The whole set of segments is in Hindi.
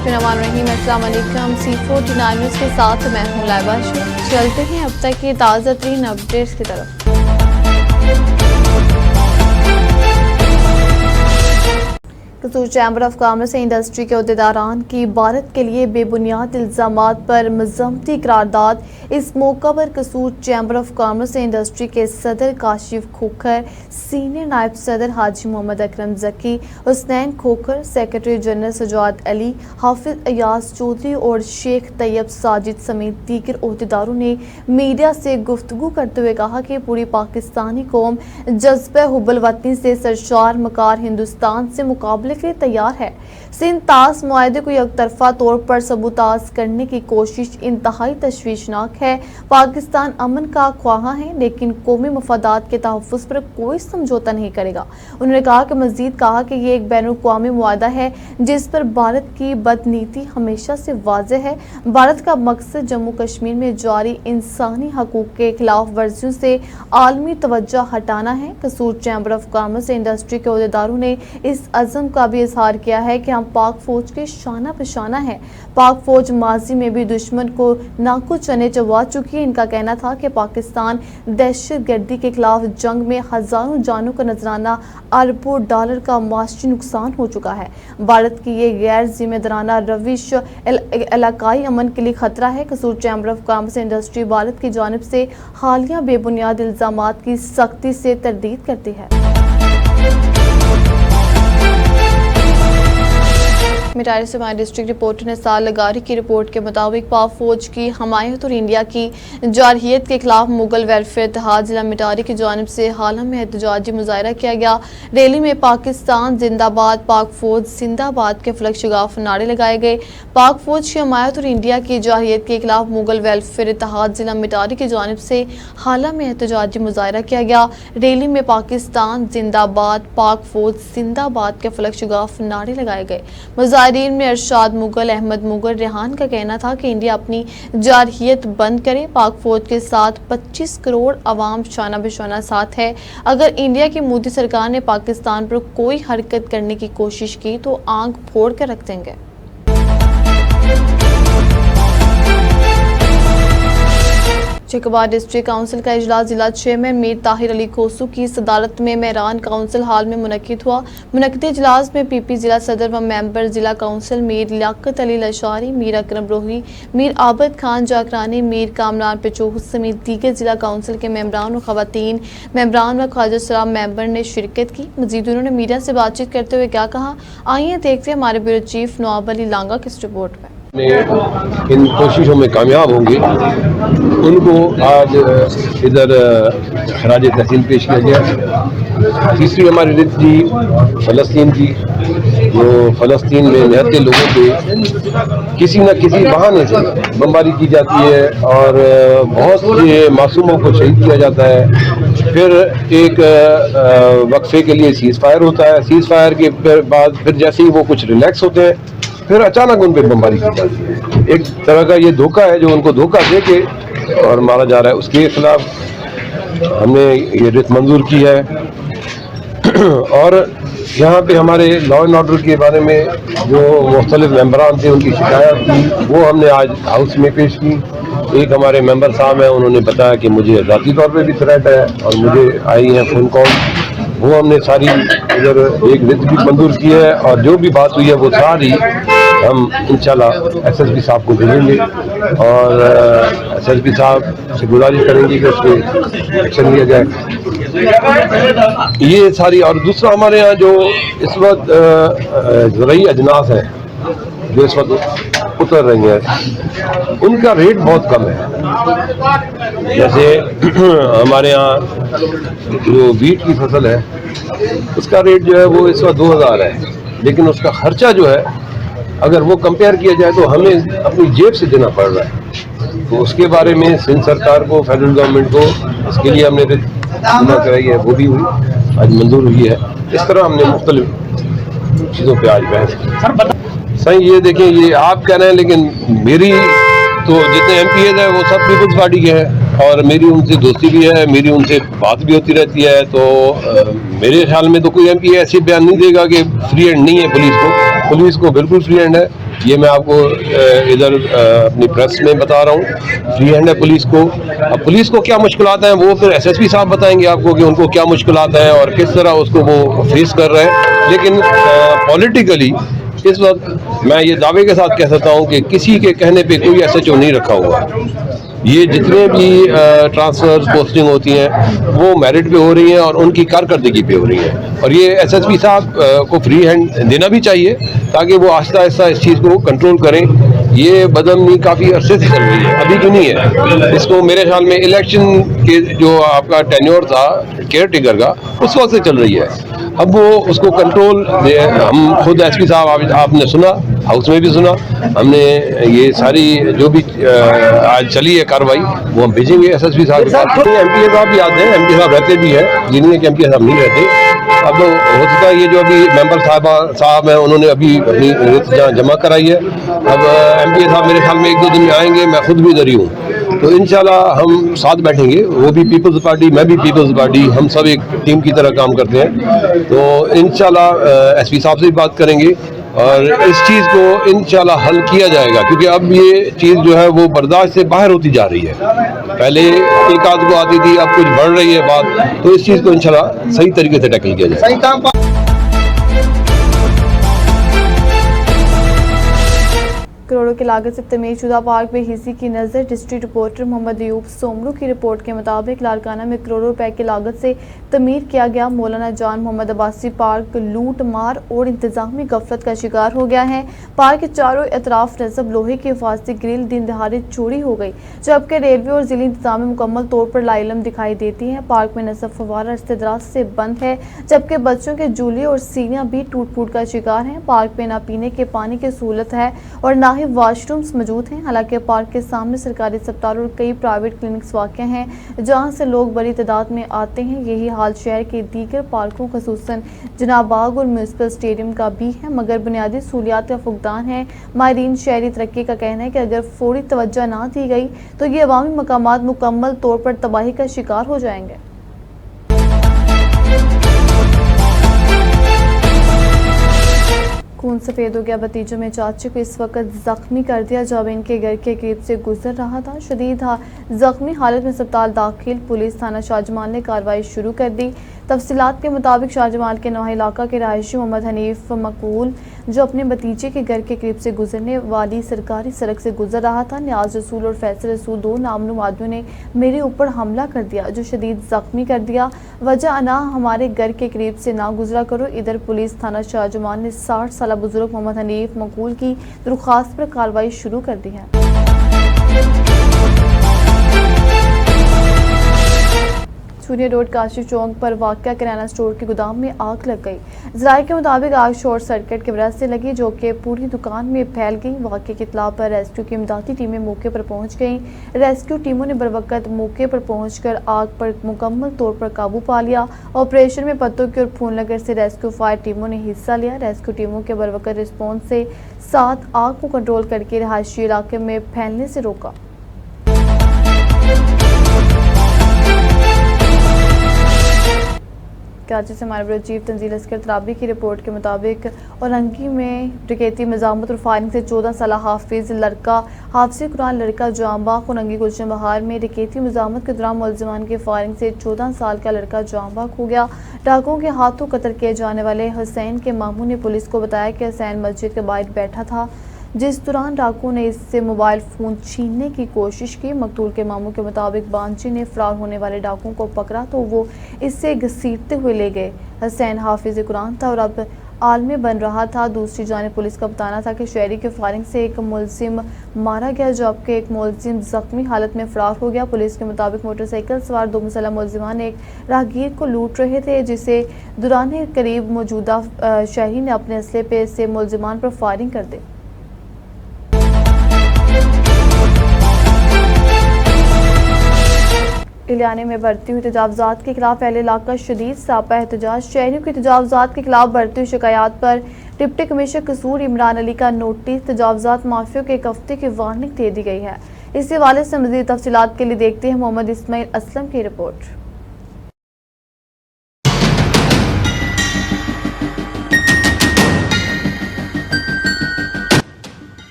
अस्सलाम वालेकुम। C49 न्यूज़ के साथ मैं हूं लाइबा। चलते हैं अब तक की ताज़ा तरीन अपडेट्स की तरफ। कसूर चैम्बर ऑफ कॉमर्स इंडस्ट्री के अहदेदारान की भारत के लिए बेबुनियाद इल्ज़ामात पर मज़म्मती करारदाद। इस मौका पर कसूर चैम्बर ऑफ कॉमर्स इंडस्ट्री के सदर काशिफ खोखर, सीनियर नायब सदर हाजी मोहम्मद अकरम जकी, हुसनैन खोखर, सेक्रेटरी जनरल सजाद अली, हाफिज अयाज चौधरी और शेख तैयब साजिद समेत दीगर अहदेदारों ने मीडिया से गुफ्तगू करते हुए कहा कि पूरी पाकिस्तानी कौम जज्बे हुब्बुल वतनी से सरशार मकार हिंदुस्तान से मुकाबले के लिए तैयार है। सिंध ताश मुआहदे को एकतरफा तौर पर सबूताज करने की कोशिश इंतहाई तशवीशनाक है। पाकिस्तान अमन का ख्वाहा है लेकिन कौमी मफादात के तहफ़्फ़ुज़ पर कोई समझौता नहीं करेगा। उन्होंने कहा कि मज़ीद कहा कि ये एक बैनुल-अक़वामी मुआहदा है जिस पर भारत की बदनीति हमेशा से वाज़ेह है। भारत का मकसद जम्मू कश्मीर में जारी इंसानी हकूक़ के खिलाफ वर्जियों से आलमी तवज्जो हटाना है। कसूर चैम्बर ऑफ कॉमर्स इंडस्ट्री के अहदेदारों ने इस अज़म का भी इजहार किया है कि हम पाक फौज के शाना पेशाना है। पाक फौज माजी में भी दुश्मन को नाकू चने चबा चुकी है। इनका कहना था कि पाकिस्तान दहशत गर्दी के खिलाफ जंग में हजारों जानों का नजराना अरबों डॉलर का माशी नुकसान हो चुका है। भारत की ये गैर जिम्मेदाराना रविश इलाकाई अमन के लिए खतरा है। कसूर chamber of commerce industry Bharat की जानिब से हालिया बेबुनियाद इल्जामात की सख्ती से तरदीद करती है। मिटारी से हमारे डिस्ट्रिक्ट रिपोर्टर ने साल लगारी की रिपोर्ट के मुताबिक पाक फौज की हमायत और इंडिया की जारहियत के खिलाफ मुगल वेलफेयर इत्तेहाद जिला मिटारी की जानिब से हाल में एहतजाजी मुजाहरा किया गया। रैली में पाकिस्तान जिंदाबाद, पाक फौज जिंदाबाद के फलक शगाफ नारे लगाए गए। पाक फौज की हमायत और इंडिया की जारहियत के खिलाफ मुगल वेलफेयर इत्तेहाद जिला मिटारी की जानिब से हाल में एहतजाजी मुजाहरा किया गया। रैली में पाकिस्तान जिंदाबाद, पाक फौज जिंदाबाद के फलक शगाफ नारे लगाए गए। मुजाहिरीन में अरशाद मुगल, अहमद मुगल, रेहान का कहना था कि इंडिया अपनी जारहियत बंद करे। पाक फौज के साथ 25 करोड़ अवाम शाना बेशाना साथ है। अगर इंडिया की मोदी सरकार ने पाकिस्तान पर कोई हरकत करने की कोशिश की तो आंख फोड़ कर रख देंगे। शेखोबाद डिस्ट्रिक्ट काउंसिल का इजलास जिला चेयरमैन मीर ताहिर अली खोसू की सदारत में मेहरान काउंसिल हाल में मुनक्किद हुआ। मुनक्किद इजलास में पीपी जिला सदर व मेंबर जिला काउंसिल मीर लियाकत अली लशारी, मीर अकरम रोही, मीर आबद खान जाकरानी, मीर कामरान पिचोह समेत दीगर जिला काउंसिल के मेंबरान और खवातीन मेंबरान व ख्वाजा सलाम मेंबर ने शिरकत की। मजीद उन्होंने मीडिया से बातचीत करते हुए क्या कहा, आइए देखते हैं हमारे ब्यूरो चीफ नवाब अली लांगा की इस रिपोर्ट में। इन कोशिशों में कामयाब होंगे उनको आज इधर खराज तहसील पेश किया गया। तीसरी हमारी रित थी फ़लस्तीन की, जो फ़लस्तीन में रहते लोगों पे किसी न किसी बहाने से बमबारी की जाती है और बहुत से मासूमों को शहीद किया जाता है। फिर एक वक्फे के लिए सीज़ फायर होता है। सीज़ फायर के बाद फिर जैसे ही वो कुछ रिलैक्स होते हैं फिर अचानक उन पर बमबारी की जाती है। एक तरह का ये धोखा है जो उनको धोखा दे के और मारा जा रहा है। उसके खिलाफ हमने ये रिट मंजूर की है और यहाँ पे हमारे लॉ एंड ऑर्डर के बारे में जो मुख्तलिफ मेंबरान थे उनकी शिकायत थी वो हमने आज हाउस में पेश की। एक हमारे मेंबर साहब हैं, उन्होंने बताया कि मुझे ज़ाती तौर पे भी थ्रेट है और मुझे आई हैं फ़ोन कॉल, वो हमने सारी इधर एक रिट भी मंजूर की है और जो भी बात हुई है वो सारी हम इंशाल्लाह एसएसपी साहब को भेजेंगे और एसएसपी साहब से गुजारिश करेंगे कि उस पर एक्शन लिया जाए। ये सारी और दूसरा हमारे यहाँ जो इस वक्त ज़रूरी अजनास हैं जो इस वक्त उतर रही हैं उनका रेट बहुत कम है। जैसे हमारे यहाँ जो वीट की फसल है उसका रेट जो है वो इस वक्त 2000 है, लेकिन उसका खर्चा जो है अगर वो कंपेयर किया जाए तो हमें अपनी जेब से देना पड़ रहा है। तो उसके बारे में सिंध सरकार को, फेडरल गवर्नमेंट को, इसके लिए हमने जमा कराई है, वो भी हुई, आज मंजूर हुई है। इस तरह हमने मुख्तलिफ चीज़ों पर आज बहस की। सही ये देखें, ये आप कह रहे हैं लेकिन मेरी तो जितने MPs हैं वो सब पीपल्स पार्टी के हैं और मेरी उनसे दोस्ती भी है, मेरी उनसे बात भी होती रहती है। तो मेरे ख्याल में तो कोई MP ऐसे बयान नहीं देगा कि फ्री हैंड नहीं है पुलिस को। पुलिस को बिल्कुल फ्री हैंड है। ये मैं आपको इधर अपनी प्रेस में बता रहा हूँ। फ्री हैंड है पुलिस को। अब पुलिस को क्या मुश्किलात हैं वो फिर एसएसपी साहब बताएंगे आपको कि उनको क्या मुश्किलात हैं और किस तरह उसको वो फेस कर रहे हैं। लेकिन पॉलिटिकली इस वक्त मैं ये दावे के साथ कह सकता हूँ कि किसी के कहने पे कोई एसएचओ नहीं रखा हुआ। ये जितने भी ट्रांसफर्स पोस्टिंग होती हैं वो मेरिट पे हो रही हैं और उनकी कारकर्दगी पे हो रही हैं। और ये एसएसपी साहब को फ्री हैंड देना भी चाहिए ताकि वो आहिस्ता आहिस्ता इस चीज़ को कंट्रोल करें। ये बदअमनी काफ़ी अरसे से चल रही है, अभी की नहीं है। इसको मेरे ख्याल में इलेक्शन के जो आपका टेन्योर था केयर टेकर का उस वक्त से चल रही है। अब वो उसको कंट्रोल हम खुद एसपी साहब आपने सुना, हाउस में भी सुना, हमने ये सारी जो भी आज चली है कार्रवाई वो हम भेजेंगे एसएसपी साहब के साथ। एमपी साहब भी आते हैं, एमपी साहब रहते भी हैं, ये नहीं है कि एमपी साहब नहीं रहते। अब हो सकता है ये जो अभी मेंबर साहब हैं उन्होंने अभी अपनी रिट जमा कराई है। अब एमपी साहब मेरे ख्याल में 1-2 दिन में आएंगे, मैं खुद भी इधर ही हूँ, तो इंशाल्लाह हम साथ बैठेंगे। वो भी पीपल्स पार्टी, मैं भी पीपल्स पार्टी, हम सब एक टीम की तरह काम करते हैं। तो इंशाल्लाह एसपी साहब से भी बात करेंगे और इस चीज़ को इंशाल्लाह हल किया जाएगा, क्योंकि अब ये चीज़ जो है वो बर्दाश्त से बाहर होती जा रही है। पहले एक आध को आती थी, अब कुछ बढ़ रही है बात, तो इस चीज़ को इंशाल्लाह सही तरीके से टैकल किया जाएगा। करोड़ों की लागत से तमीर शुदा पार्क में हिस्सी की नज़र। डिस्ट्रिक्ट रिपोर्टर मोहम्मद अयूब सोमरू की रिपोर्ट के मुताबिक लाड़काना में करोड़ों रुपए की लागत से तमीर किया गया मौलाना जान मोहम्मद अब्बासी पार्क लूट मार और इंतजामी गफलत का शिकार हो गया है। पार्क के चारों अतराफ नस्ब लोहे की हिफाजती ग्रिल दिन दहाड़े चोरी हो गई, जबकि रेलवे और जिले इंतजामी मुकम्मल तौर पर लाइलम दिखाई देती है। पार्क में नस्ब फवारा अरसे से बंद है, जबकि बच्चों के झूले और सीढ़ियां भी टूट फूट का शिकार हैं। पार्क में ना पीने के पानी की सहूलत है और ना ही वॉशरूम्स मौजूद हैं। हालांकि पार्क के सामने सरकारी अस्पताल और कई प्राइवेट क्लिनिक्स वाक़ हैं जहां से लोग बड़ी तादाद में आते हैं। यही हाल शहर के दीगर पार्कों खुसूसन जनाब बाग और म्यूनसिपल स्टेडियम का भी है, मगर बुनियादी सहूलियात का फुकदान है। माहिरीन शहरी तरक्की का कहना है कि अगर फौरी तवज्जो ना दी गई तो ये अवामी मकामात मुकम्मल तौर पर तबाही का शिकार हो जाएंगे। खून सफेद हो गया भतीजों में चाचे को इस वक्त जख्मी कर दिया जब इनके घर के करीब से गुजर रहा था। शदीद जख्मी हालत में अस्पताल दाखिल। पुलिस थाना शाहजमाल ने कार्रवाई शुरू कर दी। तफसीलात के मुताबिक शाहजमाल के नौहा इलाका के रहायशी मोहम्मद हनीफ मकबूल जो अपने भतीजे के घर के करीब से गुजरने वाली सरकारी सड़क से गुजर रहा था, न्याज रसूल और फैसल रसूल 2 नामलूम आदमियों ने मेरे ऊपर हमला कर दिया जो शदीद जख्मी कर दिया। वजह अना हमारे घर के करीब से ना गुजरा करो। इधर पुलिस थाना शाहजमाल ने 60 साल बुजुर्ग मोहम्मद हनीफ मकबूल की दरख्वास्त पर कार्रवाई शुरू कर दी है। सूर्य रोड काशी चौक पर वाक़या किराना स्टोर के गोदाम में आग लग गई। ज़राए के मुताबिक आग शॉर्ट सर्किट की वजह से लगी जो कि पूरी दुकान में फैल गई। वाक़े की इत्तला पर रेस्क्यू की इमदादी टीमें मौके पर पहुंच गईं। रेस्क्यू टीमों ने बरवक़्त मौके पर पहुंचकर आग पर मुकम्मल तौर पर काबू पा लिया। ऑपरेशन में पत्तों की और फूलनगर से रेस्क्यू फायर टीमों ने हिस्सा लिया। रेस्क्यू टीमों के बरवक़्त रिस्पॉन्स से साथ आग को कंट्रोल करके रहायशी इलाके में फैलने से रोका। कराची से हमारे ब्यूरो चीफ तंजील अस्कर तराबी की रिपोर्ट के मुताबिक औरंगी में डकैती मज़ामत और फायरिंग से 14 साल हाफिज लड़का हाफिज कुरान लड़का जामबाग। औरंगी गुलशन बहार में डकैती मज़ामत के दौरान मुलजिमान की फायरिंग से 14 साल का लड़का जामबाग हो गया। डाकुओं के हाथों कत्ल किए जाने वाले हुसैन के मामू ने पुलिस को बताया कि हुसैन मस्जिद के बाहर बैठा था, जिस दौरान डाकुओं ने इससे मोबाइल फ़ोन छीनने की कोशिश की। मकतूल के मामू के मुताबिक बांची ने फरार होने वाले डाकुओं को पकड़ा तो वो इससे घसीटते हुए ले गए। हुसैन हाफिज कुरान था और अब आलमी बन रहा था। दूसरी जानिब पुलिस का बताना था कि शहरी की फायरिंग से एक मुलजिम मारा गया जबकि एक मुलजिम जख्मी हालत में फरार हो गया। पुलिस के मुताबिक मोटरसाइकिल सवार 2 मुसल्लह मुलजिमान एक राहगीर को लूट रहे थे, जिसे दुराने करीब मौजूदा शहरी ने अपने असले पे से मुलजिमान पर फायरिंग कर दी। इलियाने में बढ़ती हुई तजावज़ात के खिलाफ अहले इलाका शदीद सापा एहतजाज। शहरियों की तजावज़ात के खिलाफ बढ़ती हुई शिकायत पर डिप्टी कमिश्नर कसूर इमरान अली का नोटिस। तजावज़ात माफियों के एक हफ्ते की वार्निंग दे दी गई है। इस हवाले से मज़ीद तफसीलात के लिए देखते हैं मोहम्मद इस्माइल असलम की रिपोर्ट।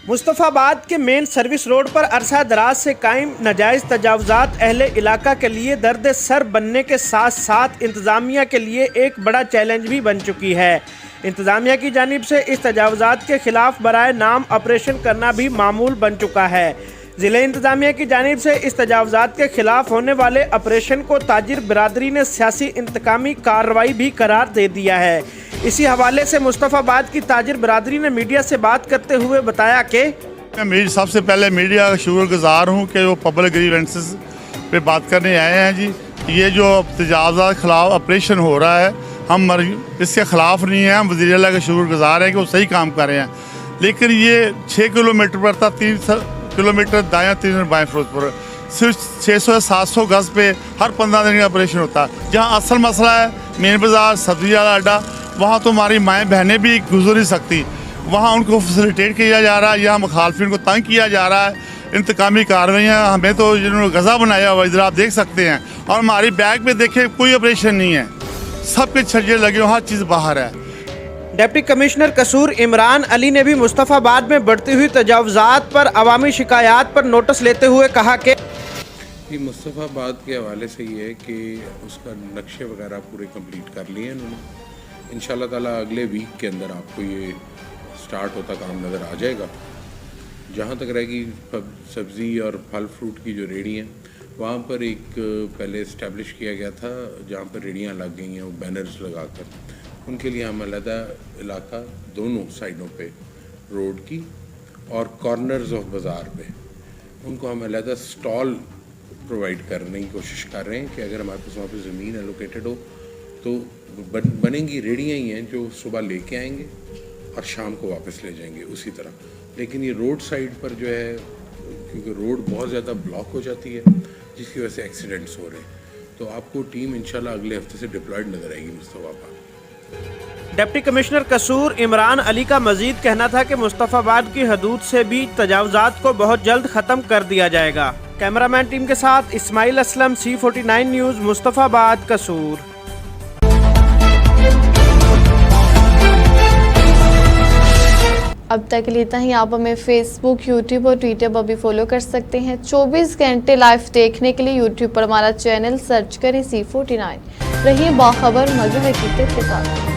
मुस्तफ़ाबाद के मेन सर्विस रोड पर अरसा दराज से कायम नाजायज़ तजावुज़ात अहले इलाका के लिए दर्द सर बनने के साथ साथ इंतज़ामिया के लिए एक बड़ा चैलेंज भी बन चुकी है। इंतज़ामिया की जानिब से इस तजावुज़ात के ख़िलाफ़ बराए नाम ऑपरेशन करना भी मामूल बन चुका है। ज़िले इंतज़ामिया की जानिब से इस तजावुज़ात के ख़िलाफ़ होने वाले ऑपरेशन को ताजिर बिरादरी ने सियासी इंतकामी कार्रवाई भी करार दे दिया है। इसी हवाले से मुस्तफ़ाबाद की ताजिर बिरादरी ने मीडिया से बात करते हुए बताया कि मैं सबसे पहले मीडिया का शुक्रगुजार हूँ कि वो पब्लिक ग्रीवेंसेस पे बात करने आए हैं जी। ये जो तजावुज़ात के खिलाफ ऑपरेशन हो रहा है, हम इसके ख़िलाफ़ नहीं हैं, हम वज़ीर आला के शुक्रगुजार हैं कि वो सही काम कर रहे हैं। लेकिन ये 6 किलोमीटर पर था, 3 किलोमीटर दायाँ 3 बाएँ फिरोजपुर, सिर्फ 600 या 700 गज़ पे हर 15 दिन का ऑपरेशन होता है। जहाँ असल मसला है मेन बाज़ार सब्ज़ी वाला अड्डा, वहाँ तो हमारी माएँ बहनें भी गुजर नहीं सकती, वहाँ उनको फैसिलिटेट किया जा रहा है या मुखालफिन को तंग किया जा रहा है। इंतकामी कार्रवाइयाँ हमें तो जिन्होंने गज़ा बनाया हुआ इधर आप देख सकते हैं, और हमारी बैग में देखें कोई ऑपरेशन नहीं है, सबके छज्जे लगे हुए, हर चीज़ बाहर है। डिप्टी कमिश्नर कसूर इमरान अली ने भी मुस्तफ़ाबाद में बढ़ती हुई तजावुज़ात पर अवामी शिकायत पर नोटिस लेते हुए कहा कि मुस्तफ़ाबाद के हवाले से ये है कि उसका नक्शे वगैरह पूरे कंप्लीट कर लिए हैं उन्होंने। इंशाल्लाह ताला अगले वीक के अंदर आपको ये स्टार्ट होता काम नज़र आ जाएगा। जहाँ तक रहेगी सब्ज़ी और फल फ्रूट की जो रेहड़ी हैं, वहाँ पर एक पहले इस्टेब्लिश किया गया था जहाँ पर रेहड़ियाँ लग गई हैं वो बैनर्स लगाकर, उनके लिए हम अलहदा इलाका दोनों साइडों पे रोड की और कॉर्नर्स ऑफ बाज़ार पे उनको हम अलहदा स्टॉल प्रोवाइड करने की कोशिश कर रहे हैं कि अगर हमारे पास वहाँ पे ज़मीन एलोकेटेड हो तो बनेंगी रेहड़ियाँ ही हैं जो सुबह लेके आएंगे और शाम को वापस ले जाएंगे उसी तरह। लेकिन ये रोड साइड पर जो है, क्योंकि रोड बहुत ज़्यादा ब्लॉक हो जाती है जिसकी वजह से एक्सीडेंट्स हो रहे हैं, तो आपको टीम इंशाल्लाह अगले हफ्ते से डिप्लॉयड नज़र आएगी मुस्तफ़ाबाद। डिप्टी कमिश्नर कसूर इमरान अली का मजीद कहना था कि मुस्तफ़ाबाद की हदूद से भी तजावुज़ात को बहुत जल्द ख़त्म कर दिया जाएगा। कैमरामैन टीम के साथ इस्माइल असलम, C49 न्यूज़, मुस्तफ़ाबाद, कसूर। अब तक के लिए इतना ही। आप हमें फेसबुक, यूट्यूब और ट्विटर पर भी फॉलो कर सकते हैं। 24 घंटे लाइव देखने के लिए यूट्यूब पर हमारा चैनल सर्च करें C49। रहिए बाखबर मज़े हकीकत के साथ।